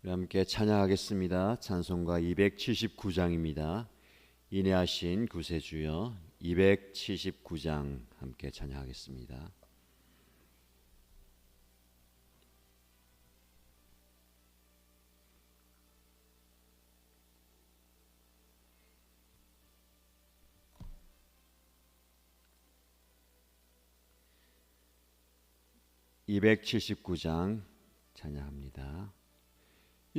우리 함께 찬양하겠습니다. 찬송가 279장입니다. 인내하신 구세주여 279장 함께 찬양하겠습니다. (279장) 찬양합니다.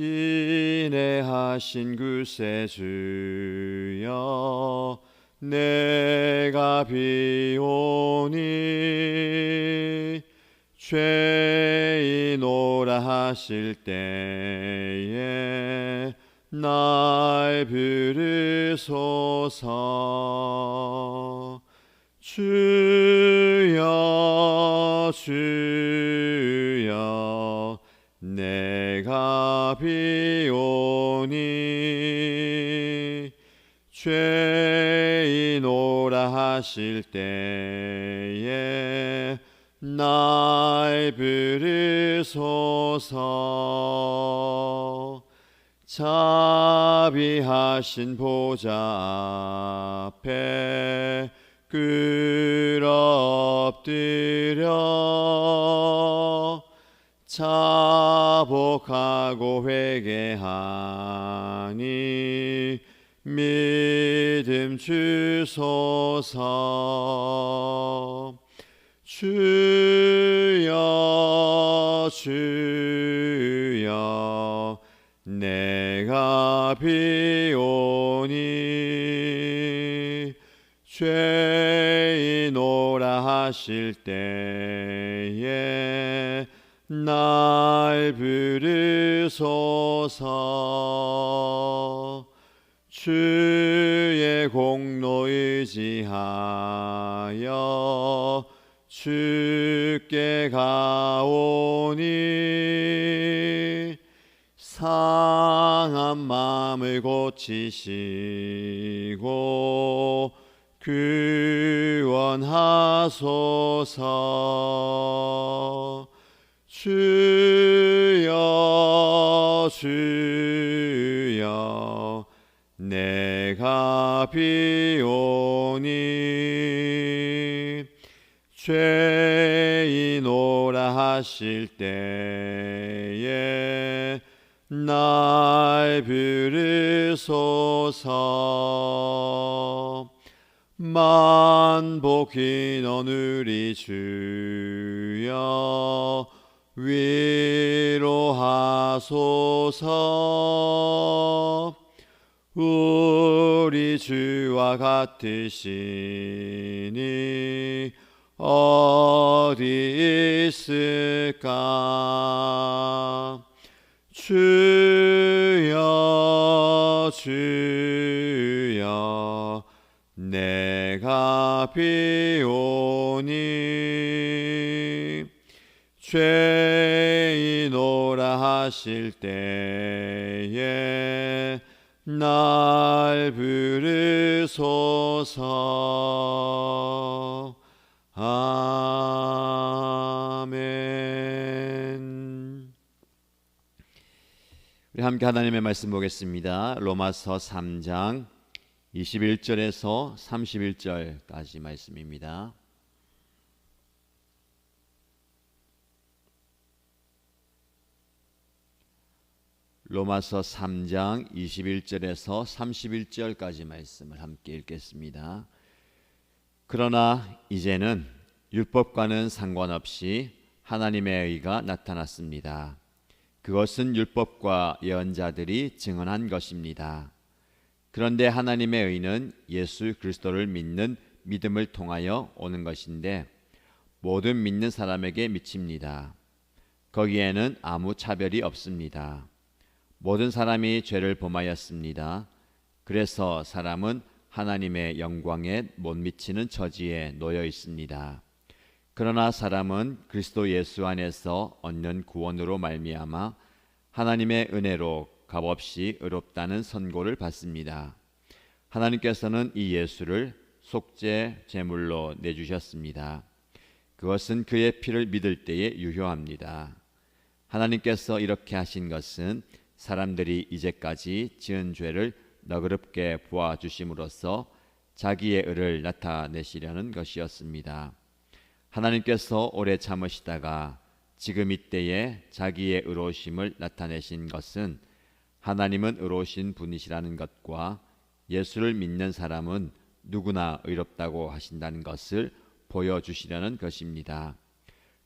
인내하신 구세주여 내가 비오니 죄인오라 하실 때에 날 부르소서. 주여 주여 내가 비오니 죄인오라 하실 때에 날 부르소서. 자비하신 보좌 앞에 엎드려 자복하고 회개하니 믿음 주소서. 주여 주여 내가 비오니 죄인오라 하실 때에 날 부르소서. 주의 공로 의지하여 주께 가오니 상한 마음을 고치시고 구원하소서. 주여 주여 내가 비오니 죄인오라 하실 때에 날 부르소서. 만복히 너누리 주여 위로하소서. 우리 주와 같으시니 어디 있을까. 주여 주여 내가 비오니 죄인오라 하실 때에 날 부르소서. 아멘. 우리 함께 하나님의 말씀 보겠습니다. 로마서 3장 21절에서 31절까지 말씀입니다. 로마서 3장 21절에서 31절까지 말씀을 함께 읽겠습니다. 그러나 이제는 율법과는 상관없이 하나님의 의가 나타났습니다. 그것은 율법과 예언자들이 증언한 것입니다. 그런데 하나님의 의는 예수 그리스도를 믿는 믿음을 통하여 오는 것인데 모든 믿는 사람에게 미칩니다. 거기에는 아무 차별이 없습니다. 모든 사람이 죄를 범하였습니다. 그래서 사람은 하나님의 영광에 못 미치는 처지에 놓여 있습니다. 그러나 사람은 그리스도 예수 안에서 얻는 구원으로 말미암아 하나님의 은혜로 값없이 의롭다는 선고를 받습니다. 하나님께서는 이 예수를 속죄 제물로 내주셨습니다. 그것은 그의 피를 믿을 때에 유효합니다. 하나님께서 이렇게 하신 것은 사람들이 이제까지 지은 죄를 너그럽게 보아 주심으로써 자기의 의를 나타내시려는 것이었습니다. 하나님께서 오래 참으시다가 지금 이때에 자기의 의로우심을 나타내신 것은 하나님은 의로우신 분이시라는 것과 예수를 믿는 사람은 누구나 의롭다고 하신다는 것을 보여주시려는 것입니다.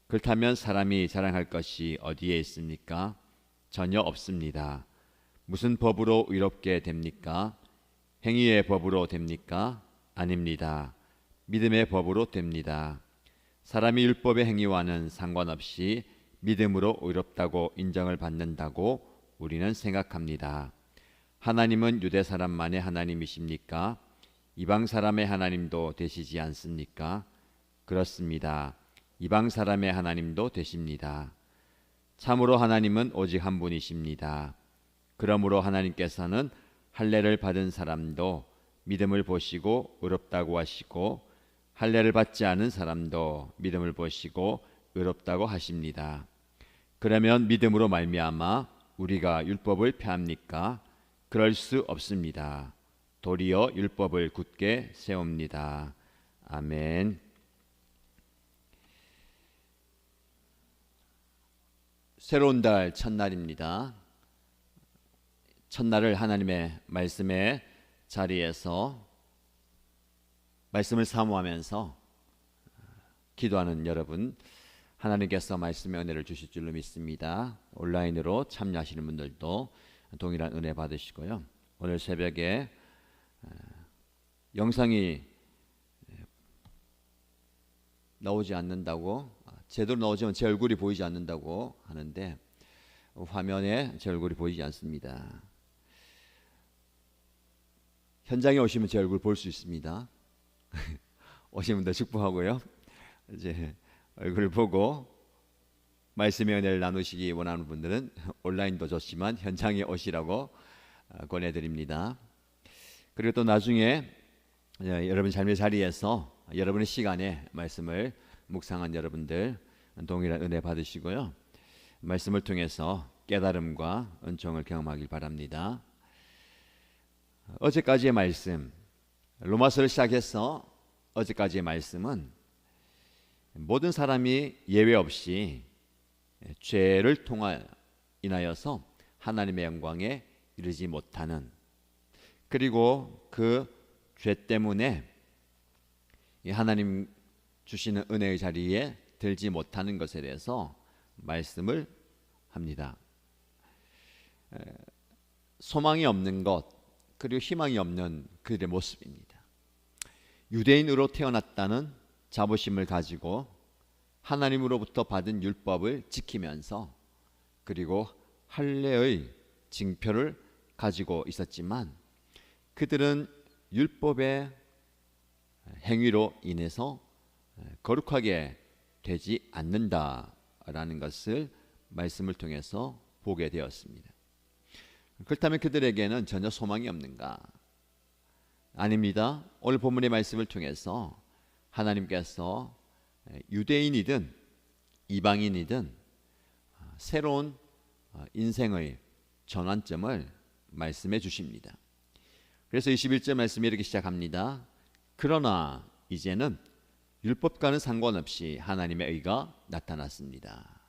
그렇다면 사람이 자랑할 것이 어디에 있습니까? 전혀 없습니다. 무슨 법으로 의롭게 됩니까? 행위의 법으로 됩니까? 아닙니다. 믿음의 법으로 됩니다. 사람이 율법의 행위와는 상관없이 믿음으로 의롭다고 인정을 받는다고 우리는 생각합니다. 하나님은 유대 사람만의 하나님이십니까? 이방 사람의 하나님도 되시지 않습니까? 그렇습니다. 이방 사람의 하나님도 되십니다. 참으로 하나님은 오직 한 분이십니다. 그러므로 하나님께서는 할례를 받은 사람도 믿음을 보시고 의롭다고 하시고 할례를 받지 않은 사람도 믿음을 보시고 의롭다고 하십니다. 그러면 믿음으로 말미암아 우리가 율법을 폐합니까? 그럴 수 없습니다. 도리어 율법을 굳게 세웁니다. 아멘. 새로운 달 첫날입니다. 첫날을 하나님의 말씀의 자리에서 말씀을 사모하면서 기도하는 여러분, 하나님께서 말씀의 은혜를 주실 줄로 믿습니다. 온라인으로 참여하시는 분들도 동일한 은혜 받으시고요. 오늘 새벽에 영상이 나오지 않는다고, 제대로 나오지만 제 얼굴이 보이지 않는다고 하는데 화면에 제 얼굴이 보이지 않습니다. 현장에 오시면 제 얼굴 볼 수 있습니다. 오신 분들 축복하고요. 이제 얼굴을 보고 말씀의 은혜를 나누시기 원하는 분들은 온라인도 좋지만 현장에 오시라고 권해드립니다. 그리고 또 나중에 여러분 삶의 자리에서 여러분의 시간에 말씀을 묵상한 여러분들 동일한 은혜 받으시고요. 말씀을 통해서 깨달음과 은총을 경험하길 바랍니다. 어제까지의 말씀, 로마서를 시작해서 어제까지의 말씀은 모든 사람이 예외 없이 죄를 인하여서 하나님의 영광에 이르지 못하는, 그리고 그 죄 때문에 하나님 주시는 은혜의 자리에 들지 못하는 것에 대해서 말씀을 합니다. 소망이 없는 것, 그리고 희망이 없는 그들의 모습입니다. 유대인으로 태어났다는 자부심을 가지고 하나님으로부터 받은 율법을 지키면서 그리고 할례의 징표를 가지고 있었지만 그들은 율법의 행위로 인해서 거룩하게 되지 않는다라는 것을 말씀을 통해서 보게 되었습니다. 그렇다면 그들에게는 전혀 소망이 없는가? 아닙니다. 오늘 본문의 말씀을 통해서 하나님께서 유대인이든 이방인이든 새로운 인생의 전환점을 말씀해 주십니다. 그래서 21절 말씀이 이렇게 시작합니다. 그러나 이제는 율법과는 상관없이 하나님의 의가 나타났습니다.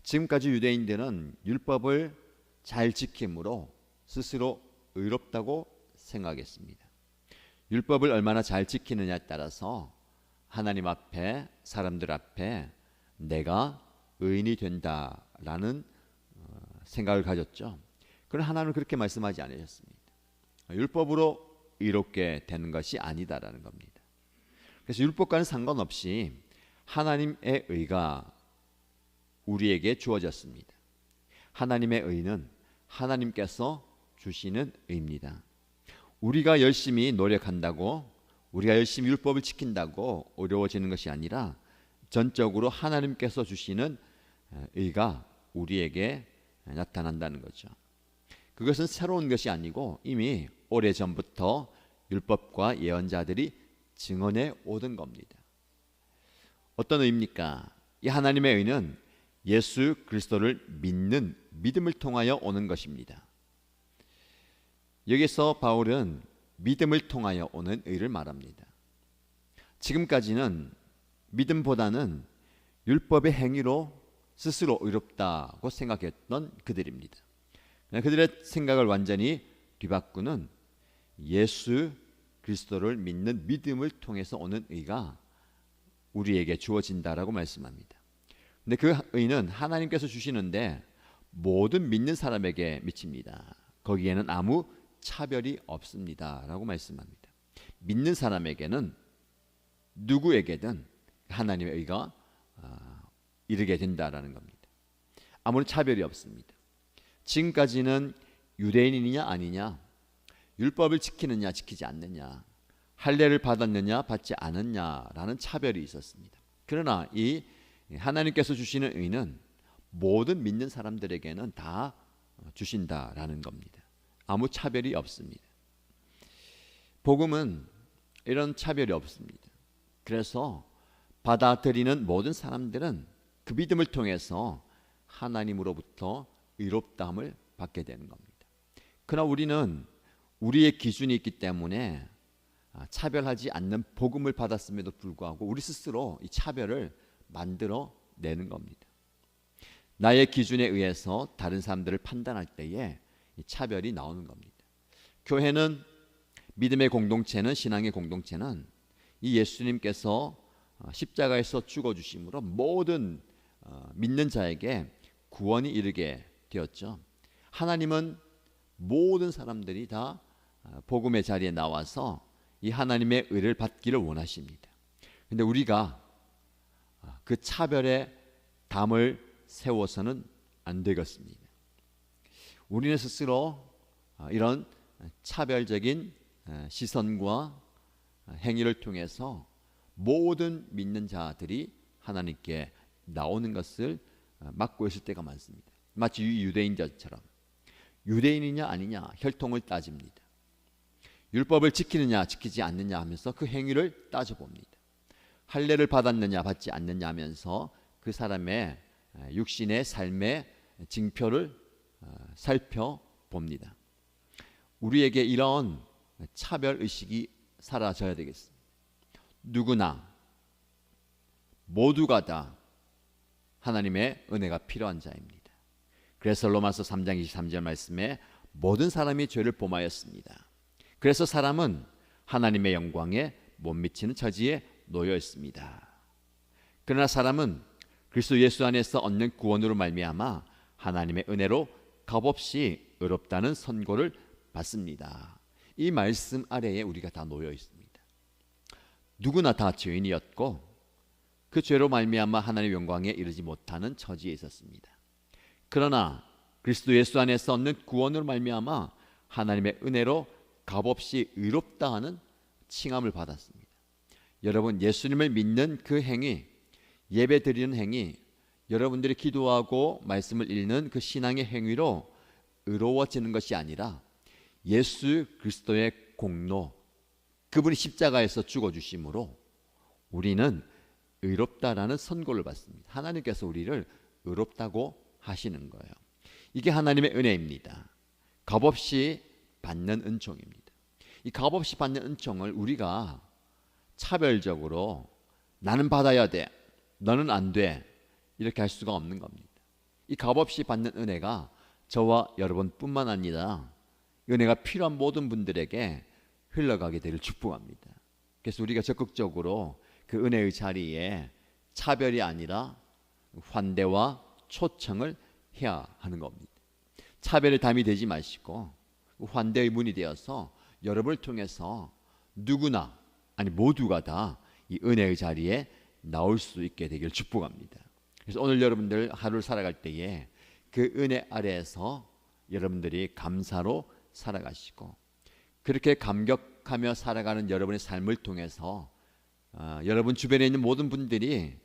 지금까지 유대인들은 율법을 잘 지킴으로 스스로 의롭다고 생각했습니다. 율법을 얼마나 잘 지키느냐에 따라서 하나님 앞에, 사람들 앞에 내가 의인이 된다라는 생각을 가졌죠. 그러나 하나님은 그렇게 말씀하지 않으셨습니다. 율법으로 의롭게 되는 것이 아니다라는 겁니다. 그래서 율법과는 상관없이 하나님의 의가 우리에게 주어졌습니다. 하나님의 의는 하나님께서 주시는 의입니다. 우리가 열심히 노력한다고, 우리가 열심히 율법을 지킨다고 어려워지는 것이 아니라 전적으로 하나님께서 주시는 의가 우리에게 나타난다는 거죠. 그것은 새로운 것이 아니고 이미 오래전부터 율법과 예언자들이 증언해 오던 겁니다. 어떤 의입니까? 이 하나님의 의는 예수 그리스도를 믿는 믿음을 통하여 오는 것입니다. 여기서 바울은 믿음을 통하여 오는 의를 말합니다. 지금까지는 믿음보다는 율법의 행위로 스스로 의롭다고 생각했던 그들입니다. 그들의 생각을 완전히 뒤바꾸는 예수 그리스도를 믿는 믿음을 통해서 오는 의가 우리에게 주어진다라고 말씀합니다. 근데 그 의는 하나님께서 주시는데 모든 믿는 사람에게 미칩니다. 거기에는 아무 차별이 없습니다라고 말씀합니다. 믿는 사람에게는 누구에게든 하나님의 의가 이르게 된다라는 겁니다. 아무런 차별이 없습니다. 지금까지는 유대인이냐 아니냐, 율법을 지키느냐 지키지 않느냐, 할례를 받았느냐 받지 않았냐라는 차별이 있었습니다. 그러나 이 하나님께서 주시는 의는 모든 믿는 사람들에게는 다 주신다라는 겁니다. 아무 차별이 없습니다. 복음은 이런 차별이 없습니다. 그래서 받아들이는 모든 사람들은 그 믿음을 통해서 하나님으로부터 의롭다함을 받게 되는 겁니다. 그러나 우리는 우리의 기준이 있기 때문에 차별하지 않는 복음을 받았음에도 불구하고 우리 스스로 이 차별을 만들어 내는 겁니다. 나의 기준에 의해서 다른 사람들을 판단할 때에 이 차별이 나오는 겁니다. 교회는, 믿음의 공동체는, 신앙의 공동체는 이 예수님께서 십자가에서 죽어주심으로 모든 믿는 자에게 구원이 이르게 되었죠. 하나님은 모든 사람들이 다 복음의 자리에 나와서 이 하나님의 의를 받기를 원하십니다. 그런데 우리가 그 차별의 담을 세워서는 안 되겠습니다. 우리는 스스로 이런 차별적인 시선과 행위를 통해서 모든 믿는 자들이 하나님께 나오는 것을 막고 있을 때가 많습니다. 마치 유대인들처럼 유대인이냐 아니냐 혈통을 따집니다. 율법을 지키느냐 지키지 않느냐 하면서 그 행위를 따져봅니다. 할례를 받았느냐 받지 않느냐 하면서 그 사람의 육신의 삶의 징표를 살펴봅니다. 우리에게 이런 차별의식이 사라져야 되겠습니다. 누구나 모두가 다 하나님의 은혜가 필요한 자입니다. 그래서 로마서 3장 23절 말씀에 모든 사람이 죄를 범하였습니다. 그래서 사람은 하나님의 영광에 못 미치는 처지에 놓여 있습니다. 그러나 사람은 그리스도 예수 안에서 얻는 구원으로 말미암아 하나님의 은혜로 값없이 의롭다는 선고를 받습니다. 이 말씀 아래에 우리가 다 놓여 있습니다. 누구나 다 죄인이었고 그 죄로 말미암아 하나님의 영광에 이르지 못하는 처지에 있었습니다. 그러나 그리스도 예수 안에서 얻는 구원으로 말미암아 하나님의 은혜로 값없이 의롭다 하는 칭함을 받았습니다. 여러분, 예수님을 믿는 그 행위, 예배 드리는 행위, 여러분들이 기도하고 말씀을 읽는 그 신앙의 행위로 의로워지는 것이 아니라 예수 그리스도의 공로, 그분이 십자가에서 죽어주심으로 우리는 의롭다라는 선고를 받습니다. 하나님께서 우리를 의롭다고 하시는 거예요. 이게 하나님의 은혜입니다. 값없이 받는 은총입니다. 이 값없이 받는 은총을 우리가 차별적으로 나는 받아야 돼, 너는 안 돼, 이렇게 할 수가 없는 겁니다. 이 값없이 받는 은혜가 저와 여러분뿐만 아니라 은혜가 필요한 모든 분들에게 흘러가게 되기를 축복합니다. 그래서 우리가 적극적으로 그 은혜의 자리에 차별이 아니라 환대와 초청을 해야 하는 겁니다. 차별의 담이 되지 마시고 환대의 문이 되어서 여러분을 통해서 누구나, 아니 모두가 다 이 은혜의 자리에 나올 수 있게 되기를 축복합니다. 그래서 오늘 여러분들 하루를 살아갈 때에 그 은혜 아래에서 여러분들이 감사로 살아가시고, 그렇게 감격하며 살아가는 여러분의 삶을 통해서 여러분 주변에 있는 모든 분들이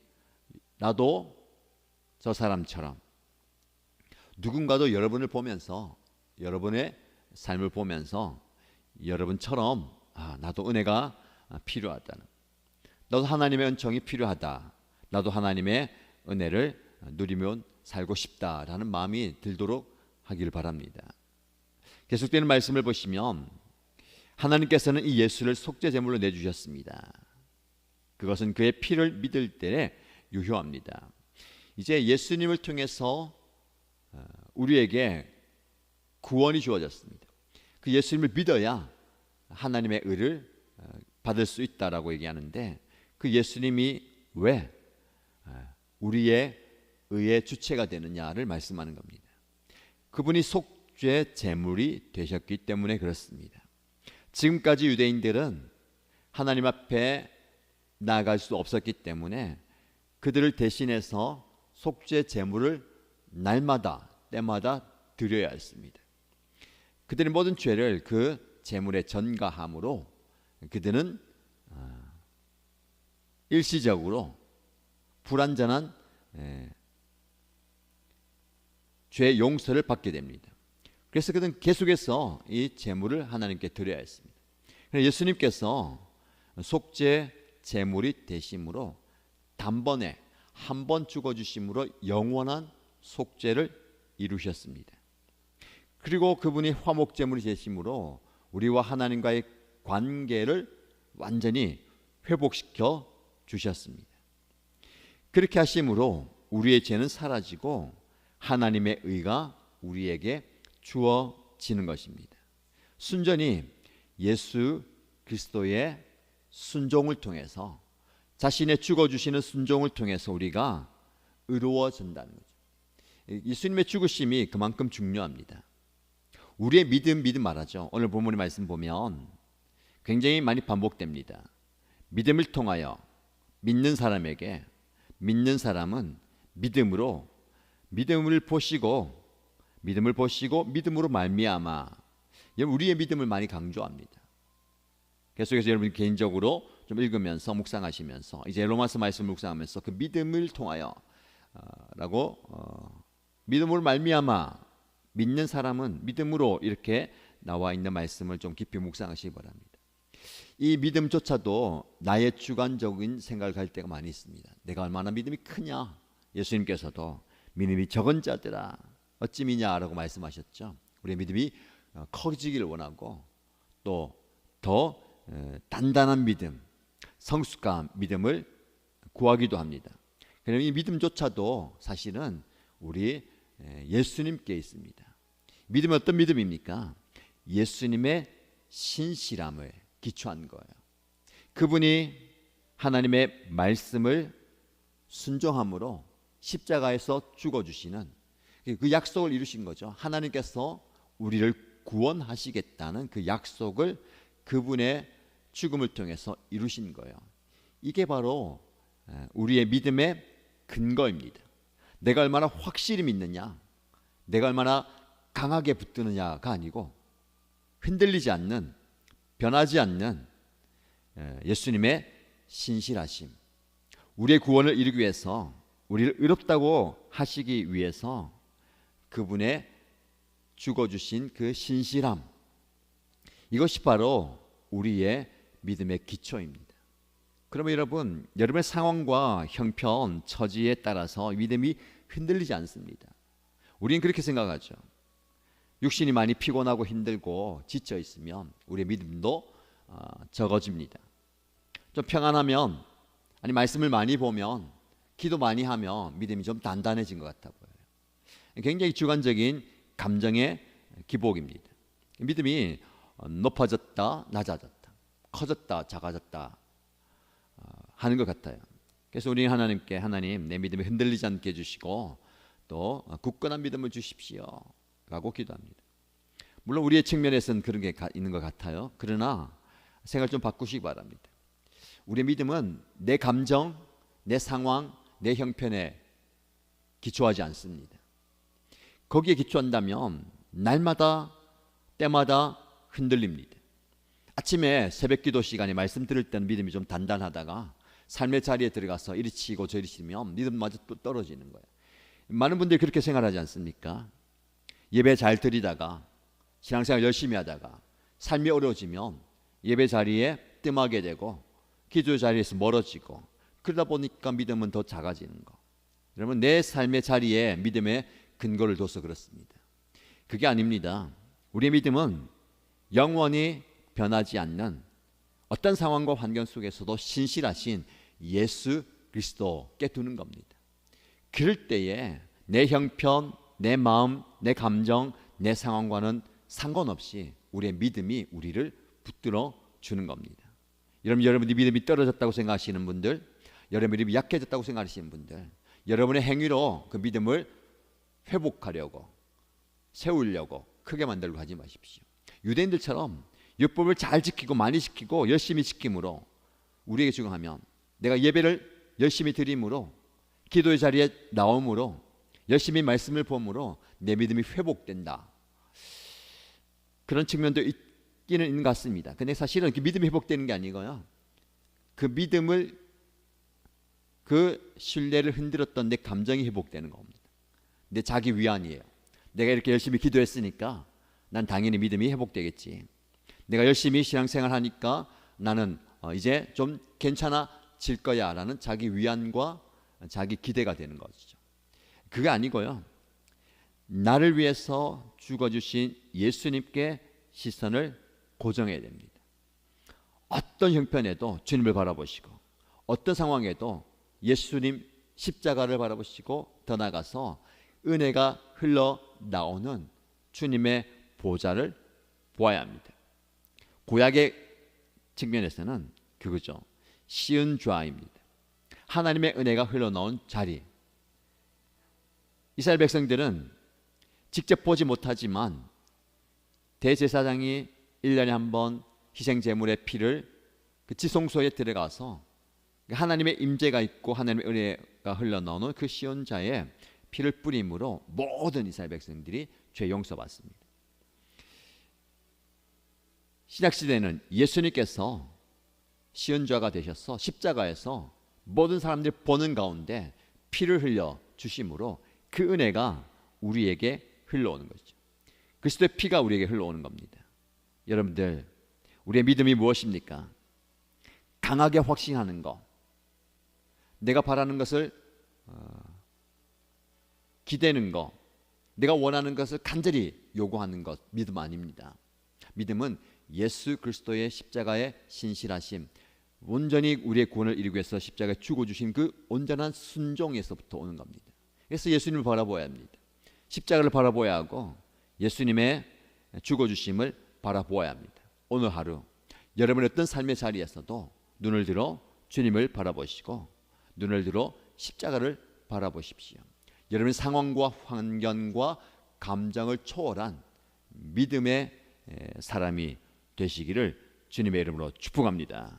나도 저 사람처럼, 누군가도 여러분을 보면서, 여러분의 삶을 보면서 여러분처럼 나도 은혜가 필요하다는, 나도 하나님의 은총이 필요하다, 나도 하나님의 은혜를 누리며 살고 싶다라는 마음이 들도록 하기를 바랍니다. 계속되는 말씀을 보시면 하나님께서는 이 예수를 속죄 제물로 내주셨습니다. 그것은 그의 피를 믿을 때에 유효합니다. 이제 예수님을 통해서 우리에게 구원이 주어졌습니다. 그 예수님을 믿어야 하나님의 의를 받을 수 있다라고 얘기하는데, 그 예수님이 왜 우리의 의의 주체가 되느냐를 말씀하는 겁니다. 그분이 속죄 제물이 되셨기 때문에 그렇습니다. 지금까지 유대인들은 하나님 앞에 나아갈 수 없었기 때문에 그들을 대신해서 속죄 제물을 날마다 때마다 드려야 했습니다. 그들의 모든 죄를 그 제물에 전가함으로 그들은 일시적으로 불완전한 죄 용서를 받게 됩니다. 그래서 그들은 계속해서 이 제물을 하나님께 드려야 했습니다. 예수님께서 속죄 제물이 되심으로 단번에 한 번 죽어주심으로 영원한 속죄를 이루셨습니다. 그리고 그분이 화목제물이 되심으로 우리와 하나님과의 관계를 완전히 회복시켜 주셨습니다. 그렇게 하심으로 우리의 죄는 사라지고 하나님의 의가 우리에게 주어지는 것입니다. 순전히 예수 그리스도의 순종을 통해서, 자신의 죽어주시는 순종을 통해서 우리가 의로워진다는 거죠. 예수님의 죽으심이 그만큼 중요합니다. 우리의 믿음 말하죠. 오늘 본문의 말씀 보면 굉장히 많이 반복됩니다. 믿음을 통하여 믿는 사람에게, 믿는 사람은 믿음을 보시고 믿음으로 말미암아. 우리의 믿음을 많이 강조합니다. 계속해서 여러분 개인적으로 좀 읽으면서 묵상하시면서, 이제 로마서 말씀을 묵상하면서 그 믿음을 통하여 믿음으로 말미암아, 믿는 사람은 믿음으로, 이렇게 나와 있는 말씀을 좀 깊이 묵상하시기 바랍니다. 이 믿음조차도 나의 주관적인 생각을 할 때가 많이 있습니다. 내가 얼마나 믿음이 크냐. 예수님께서도 믿음이 적은 자들아 어찌 미냐라고 말씀하셨죠. 우리의 믿음이 커지기를 원하고 또 더 단단한 믿음, 성숙한 믿음을 구하기도 합니다. 그러면 이 믿음조차도 사실은 우리 예수님께 있습니다. 믿음은 어떤 믿음입니까? 예수님의 신실함을 기초한 거예요. 그분이 하나님의 말씀을 순종함으로 십자가에서 죽어주시는 그 약속을 이루신 거죠. 하나님께서 우리를 구원하시겠다는 그 약속을 그분의 죽음을 통해서 이루신 거예요. 이게 바로 우리의 믿음의 근거입니다. 내가 얼마나 확실히 믿느냐, 내가 얼마나 강하게 붙드느냐가 아니고 흔들리지 않는, 변하지 않는 예수님의 신실하심, 우리의 구원을 이루기 위해서, 우리를 의롭다고 하시기 위해서 그분의 죽어주신 그 신실함, 이것이 바로 우리의 믿음의 기초입니다. 그러면 여러분의 상황과 형편, 처지에 따라서 믿음이 흔들리지 않습니다. 우리는 그렇게 생각하죠. 육신이 많이 피곤하고 힘들고 지쳐 있으면 우리의 믿음도 적어집니다. 좀 평안하면, 아니 말씀을 많이 보면, 기도 많이 하면 믿음이 좀 단단해진 것 같아 보여요. 굉장히 주관적인 감정의 기복입니다. 믿음이 높아졌다, 낮아졌다, 커졌다, 작아졌다 하는 것 같아요. 그래서 우리 하나님께, 하나님 내 믿음이 흔들리지 않게 해주시고 또 굳건한 믿음을 주십시오 라고 기도합니다. 물론 우리의 측면에서는 그런 게 있는 것 같아요. 그러나 생각을 좀 바꾸시기 바랍니다. 우리의 믿음은 내 감정, 내 상황, 내 형편에 기초하지 않습니다. 거기에 기초한다면 날마다 때마다 흔들립니다. 아침에 새벽기도 시간에 말씀 들을 때는 믿음이 좀 단단하다가 삶의 자리에 들어가서 이리 치고 저리 치면 믿음마저 또 떨어지는 거예요. 많은 분들이 그렇게 생각하지 않습니까? 예배 잘 드리다가 신앙생활 열심히 하다가 삶이 어려워지면 예배 자리에 뜸하게 되고 기도 자리에서 멀어지고, 그러다 보니까 믿음은 더 작아지는 거. 여러분, 내 삶의 자리에 믿음의 근거를 둬서 그렇습니다. 그게 아닙니다. 우리의 믿음은 영원히 변하지 않는 어떤 상황과 환경 속에서도 신실하신 예수 그리스도께 두는 겁니다. 그럴 때에 내 형편, 내 마음, 내 감정, 내 상황과는 상관없이 우리의 믿음이 우리를 붙들어 주는 겁니다. 여러분이 믿음이 떨어졌다고 생각하시는 분들, 여러분의 믿음이 약해졌다고 생각하시는 분들, 여러분의 행위로 그 믿음을 회복하려고, 세우려고 크게 만들고 하지 마십시오. 유대인들처럼 율법을 잘 지키고 많이 지키고 열심히 지킴으로 우리에게 적용하면, 내가 예배를 열심히 드림으로, 기도의 자리에 나옴으로, 열심히 말씀을 보므로 내 믿음이 회복된다, 그런 측면도 있기는 있는 것 같습니다. 근데 사실은 그 믿음이 회복되는 게 아니고요, 그 믿음을, 그 신뢰를 흔들었던 내 감정이 회복되는 겁니다. 내 자기 위안이에요. 내가 이렇게 열심히 기도했으니까 난 당연히 믿음이 회복되겠지. 내가 열심히 신앙생활 하니까 나는 이제 좀 괜찮아질 거야 라는 자기 위안과 자기 기대가 되는 것이죠. 그게 아니고요, 나를 위해서 죽어주신 예수님께 시선을 고정해야 됩니다. 어떤 형편에도 주님을 바라보시고, 어떤 상황에도 예수님 십자가를 바라보시고, 더 나아가서 은혜가 흘러나오는 주님의 보좌를 보아야 합니다. 구약의 측면에서는 그거죠. 시은 좌입니다. 하나님의 은혜가 흘러나온 자리. 이스라엘 백성들은 직접 보지 못하지만 대제사장이 1년에 한 번 희생제물의 피를 그 지성소에 들어가서 하나님의 임재가 있고 하나님의 은혜가 흘러나오는 그 시온자의 피를 뿌림으로 모든 이스라엘 백성들이 죄 용서받습니다. 신약시대는 예수님께서 시온자가 되셔서 십자가에서 모든 사람들이 보는 가운데 피를 흘려 주심으로 그 은혜가 우리에게 흘러오는 것이죠. 그리스도의 피가 우리에게 흘러오는 겁니다. 여러분들, 우리의 믿음이 무엇입니까? 강하게 확신하는 것, 내가 바라는 것을 기대는 것, 내가 원하는 것을 간절히 요구하는 것, 믿음 아닙니다. 믿음은 예수 그리스도의 십자가의 신실하심, 온전히 우리의 구원을 이루기 위해서 십자가에 죽어주신 그 온전한 순종에서부터 오는 겁니다. 그래서 예수님을 바라보아야 합니다. 십자가를 바라보아야 하고 예수님의 죽어주심을 바라보아야 합니다. 오늘 하루 여러분의 어떤 삶의 자리에서도 눈을 들어 주님을 바라보시고 눈을 들어 십자가를 바라보십시오. 여러분의 상황과 환경과 감정을 초월한 믿음의 사람이 되시기를 주님의 이름으로 축복합니다.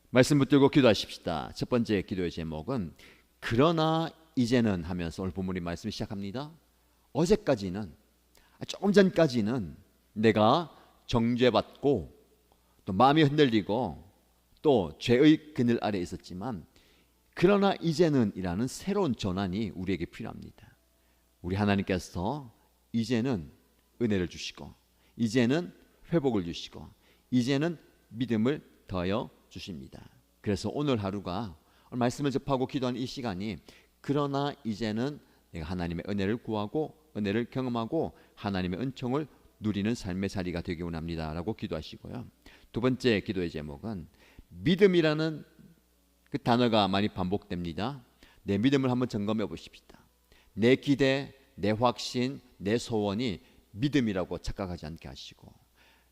말씀 붙들고 기도하십시다. 첫 번째 기도의 제목은 그러나 이제는 하면서 오늘 본문의 말씀을 시작합니다. 어제까지는, 조금 전까지는 내가 정죄받고 또 마음이 흔들리고 또 죄의 그늘 아래 있었지만 그러나 이제는 이라는 새로운 전환이 우리에게 필요합니다. 우리 하나님께서 이제는 은혜를 주시고 이제는 회복을 주시고 이제는 믿음을 더하여 주십니다. 그래서 오늘 하루가 말씀을 접하고 기도하는 이 시간이 그러나 이제는 내가 하나님의 은혜를 구하고 은혜를 경험하고 하나님의 은총을 누리는 삶의 자리가 되기 원합니다 라고 기도하시고요. 두 번째 기도의 제목은 믿음이라는 그 단어가 많이 반복됩니다. 내 믿음을 한번 점검해 보십시다. 내 기대, 내 확신, 내 소원이 믿음이라고 착각하지 않게 하시고,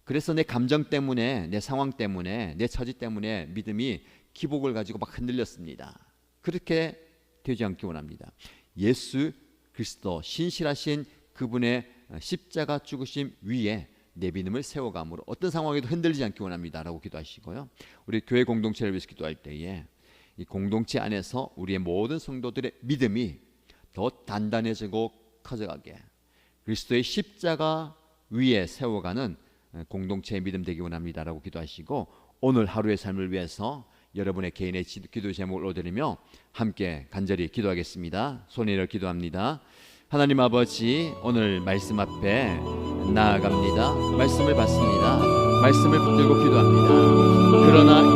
그래서 내 감정 때문에, 내 상황 때문에, 내 처지 때문에 믿음이 기복을 가지고 막 흔들렸습니다. 그렇게 되지 않기 원합니다. 예수 그리스도 신실하신 그분의 십자가 죽으심 위에 내 믿음을 세워감으로 어떤 상황에도 흔들리지 않기 원합니다 라고 기도하시고요. 우리 교회 공동체를 위해서 기도할 때에 이 공동체 안에서 우리의 모든 성도들의 믿음이 더 단단해지고 커져가게 그리스도의 십자가 위에 세워가는 공동체의 믿음 되기 원합니다 라고 기도하시고, 오늘 하루의 삶을 위해서 여러분의 개인의 기도 제목을 올려드리며 함께 간절히 기도하겠습니다. 손을 기도합니다. 하나님 아버지, 오늘 말씀 앞에 나아갑니다. 말씀을 받습니다. 말씀을 붙들고 기도합니다. 그러나